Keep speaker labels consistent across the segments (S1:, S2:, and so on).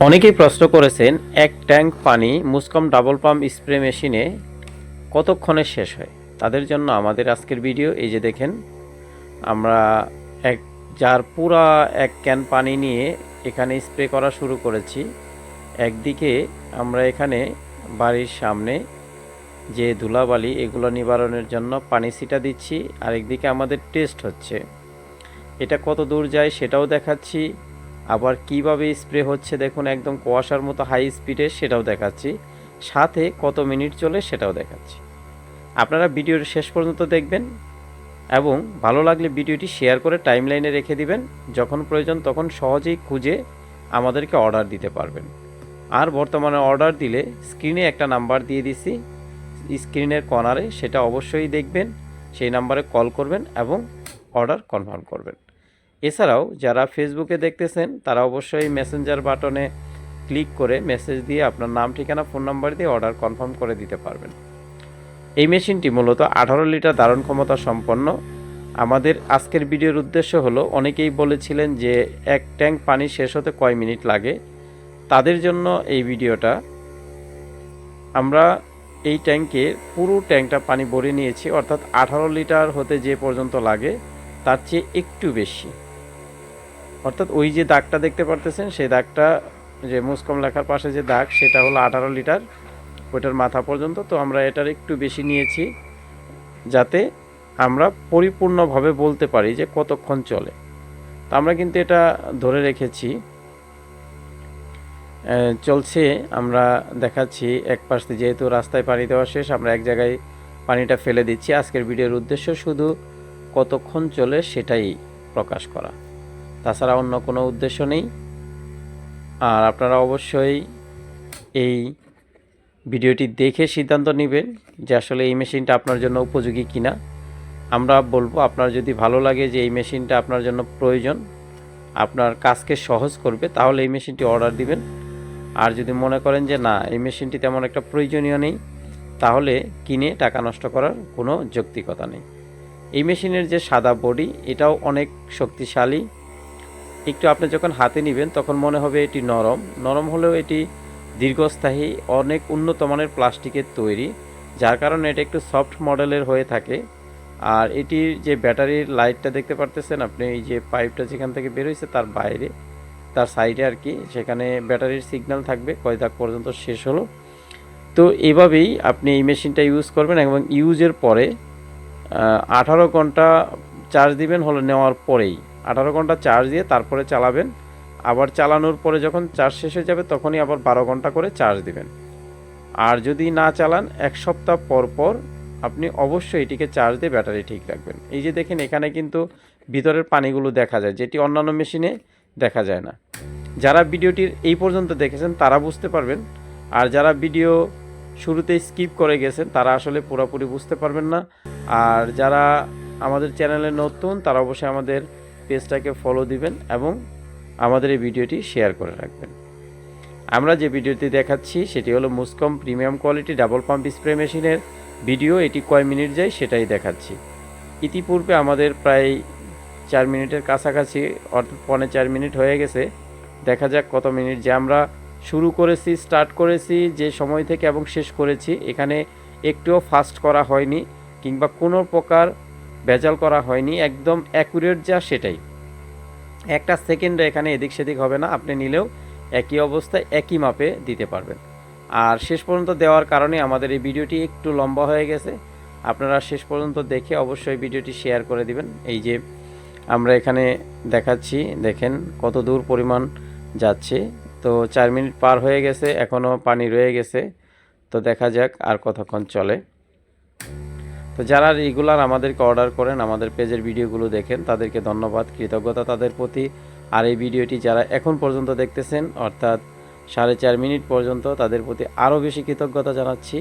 S1: অনেকেই প্রশ্ন করেছেন এক ট্যাঙ্ক পানি মুসকম ডাবল পাম্প স্প্রে মেশিনে কতক্ষণে শেষ হয়। তাদের জন্য আমাদের আজকের ভিডিও। এই যে দেখেন, আমরা এক জার পুরা এক ক্যান পানি নিয়ে এখানে স্প্রে করা শুরু করেছি। একদিকে আমরা এখানে বাড়ির সামনে যে ধুলাবালি এগুলো নিবারণের জন্য পানি ছিটা দিচ্ছি, আরেকদিকে আমাদের টেস্ট হচ্ছে এটা কত দূর যায় সেটাও দেখাচ্ছি। আবার কিভাবে স্প্রে হচ্ছে দেখুন, একদম কুয়াশার মতো হাই স্পিডে, সেটাও দেখাচ্ছি। সাথে কত মিনিট চলে সেটাও দেখাচ্ছি। আপনারা ভিডিওর শেষ পর্যন্ত দেখবেন এবং ভালো লাগলে ভিডিওটি শেয়ার করে টাইমলাইনে রেখে দিবেন। যখন প্রয়োজন তখন সহজেই খুঁজে আমাদেরকে অর্ডার দিতে পারবেন। আর বর্তমানে অর্ডার দিলে স্ক্রিনে একটা নাম্বার দিয়ে দিছি, স্ক্রিনের কর্নারে, সেটা অবশ্যই দেখবেন। সেই নাম্বারে কল করবেন এবং অর্ডার কনফার্ম করবেন। এছাড়াও যারা ফেসবুকে দেখতেছেন তারা অবশ্যই মেসেঞ্জার বাটনে ক্লিক করে মেসেজ দিয়ে আপনার নাম, ঠিকানা, ফোন নাম্বার দিয়ে অর্ডার কনফার্ম করে দিতে পারবেন। এই মেশিনটি মূলত 18 লিটার ধারণ ক্ষমতা সম্পন্ন। আমাদের আজকের ভিডিওর উদ্দেশ্য হলো, অনেকেই বলেছিলেন যে এক ট্যাঙ্ক পানি শেষ হতে কয় মিনিট লাগে। তাদের জন্য এই ভিডিওটা। আমরা এই ট্যাঙ্কে পুরো ট্যাঙ্কটা পানি ভরে নিয়েছি, অর্থাৎ 18 লিটার হতে যে পর্যন্ত লাগে তার চেয়ে একটু বেশি। অর্থাৎ ওই যে দাগটা দেখতে পারতেছেন, সেই দাগটা, যে মুসকম লেখার পাশে যে দাগ, সেটা হলো 18 লিটার, ওইটার মাথা পর্যন্ত। তো আমরা এটার একটু বেশি নিয়েছি যাতে আমরা পরিপূর্ণভাবে বলতে পারি যে কতক্ষণ চলে। তো আমরা কিন্তু এটা ধরে রেখেছি, চলছে। আমরা দেখাচ্ছি এক পাশে, যেহেতু রাস্তায় পানি দেওয়া শেষ, আমরা এক জায়গায় পানিটা ফেলে দিচ্ছি। আজকের ভিডিওর উদ্দেশ্য শুধু কতক্ষণ চলে সেটাই প্রকাশ করা, তাছাড়া অন্য কোনো উদ্দেশ্য নেই। আর আপনারা অবশ্যই এই ভিডিওটি দেখে সিদ্ধান্ত নেবেন যে আসলে এই মেশিনটা আপনার জন্য উপযোগী কিনা। আমরা বলবো, আপনার যদি ভালো লাগে যে এই মেশিনটা আপনার জন্য প্রয়োজন, আপনার কাজকে সহজ করবে, তাহলে এই মেশিনটি অর্ডার দিবেন। আর যদি মনে করেন যে না, এই মেশিনটি তেমন একটা প্রয়োজনীয় নেই, তাহলে কিনে টাকা নষ্ট করার কোনো যৌক্তিকতা নেই। এই মেশিনের যে সাদা বডি, এটাও অনেক শক্তিশালী। একটু আপনি যখন হাতে নেবেন তখন মনে হবে এটি নরম, নরম হলেও এটি দীর্ঘস্থায়ী, অনেক উন্নত মানের প্লাস্টিকের তৈরি, যার কারণে এটা একটু সফট মডেলের হয়ে থাকে। আর এটির যে ব্যাটারির লাইটটা দেখতে পারতেছেন আপনি, এই যে পাইপটা যেখান থেকে বের হয়েছে তার বাইরে, তার সাইডে আর কি, সেখানে ব্যাটারির সিগন্যাল থাকবে কয় দাগ পর্যন্ত শেষ হলো। তো এভাবেই আপনি এই মেশিনটা ইউজ করবেন এবং ইউজের পরে 18 ঘন্টা চার্জ দিবেন, হলো নেওয়ার পরেই 18 ঘন্টা চার্জ দিয়ে তারপরে চালাবেন। আবার চালানোর পরে যখন চার্জ শেষ হয়ে যাবে তখনই আবার 12 ঘন্টা করে চার্জ দিবেন। আর যদি না চালান, এক সপ্তাহ পর পর আপনি অবশ্যই এটিকে চার্জ দিয়ে ব্যাটারি ঠিক রাখবেন। এই যে দেখেন, এখানে কিন্তু ভিতরের পানিগুলো দেখা যায়, যেটি অন্যান্য মেশিনে দেখা যায় না। যারা ভিডিওটির এই পর্যন্ত দেখেছেন তারা বুঝতে পারবেন, আর যারা ভিডিও শুরুতেই স্কিপ করে গেছেন তারা আসলে পুরোপুরি বুঝতে পারবেন না। আর যারা আমাদের চ্যানেলে নতুন তারা অবশ্যই আমাদের পেজটাকে ফলো দিবেন এবং আমাদের এই ভিডিওটি শেয়ার করে রাখবেন। আমরা যে ভিডিওটি দেখাচ্ছি সেটি হলো মুসকম premium quality double pump spray মেশিনের ভিডিও। এটি কয় মিনিট যায় সেটাই দেখাচ্ছি। ইতিপূর্বে আমাদের প্রায় 4 মিনিটের কাছাকাছি, অর্থাৎ 3.25 মিনিট হয়ে গেছে। দেখা যাক কত মিনিট যে আমরা শুরু করেছি, স্টার্ট করেছি যে সময় থেকে এবং শেষ করেছি, এখানে একটুও ফাস্ট করা হয়নি কিংবা কোনো প্রকার ভেজাল করা হয়নি, একদম অ্যাকুরেট যা সেটাই। একটা সেকেন্ডে এখানে এদিক সেদিক হবে না, আপনি নিলেও একই অবস্থায় একই মাপে দিতে পারবেন। আর শেষ পর্যন্ত দেওয়ার কারণে আমাদের এই ভিডিওটি একটু লম্বা হয়ে গেছে। আপনারা শেষ পর্যন্ত দেখে অবশ্যই ভিডিওটি শেয়ার করে দিবেন। এই যে আমরা এখানে দেখাচ্ছি, দেখেন কত দূর পরিমাণ যাচ্ছে। তো 4 মিনিট পার হয়ে গেছে, এখনও পানি রয়ে গেছে। তো দেখা যাক আর কতক্ষণ চলে। তো যারা রেগুলার আমাদেরকে অর্ডার করেন, আমাদের পেজের ভিডিওগুলো দেখেন, তাদেরকে ধন্যবাদ, কৃতজ্ঞতা তাদের প্রতি। আর এই ভিডিওটি যারা এখন পর্যন্ত দেখতেছেন, অর্থাৎ 4.5 মিনিট পর্যন্ত, তাদের প্রতি আরও বেশি কৃতজ্ঞতা জানাচ্ছি।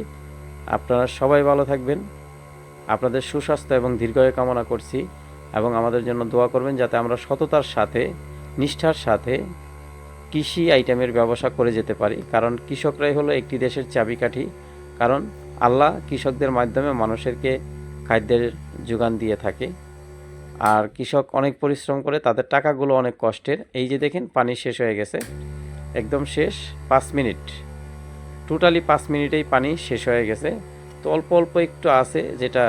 S1: আপনারা সবাই ভালো থাকবেন, আপনাদের সুস্বাস্থ্য এবং দীর্ঘায়ু কামনা করছি এবং আমাদের জন্য দোয়া করবেন যাতে আমরা সততার সাথে, নিষ্ঠার সাথে কৃষি আইটেমের ব্যবসা করে যেতে পারি। কারণ কৃষকরাই হলো একটি দেশের চাবিকাঠি। কারণ আল্লাহ কৃষকদের মাধ্যমে মানুষেরকে খাদ্যের যোগান দিয়ে থাকে। আর কৃষক অনেক পরিশ্রম করে, তাদের টাকাগুলো অনেক কষ্টের। এই যে দেখেন পানি শেষ হয়ে গেছে, একদম শেষ 5 মিনিট, টোটালি 5 মিনিটেই পানি শেষ হয়ে গেছে। তো অল্প অল্প একটু আছে যেটা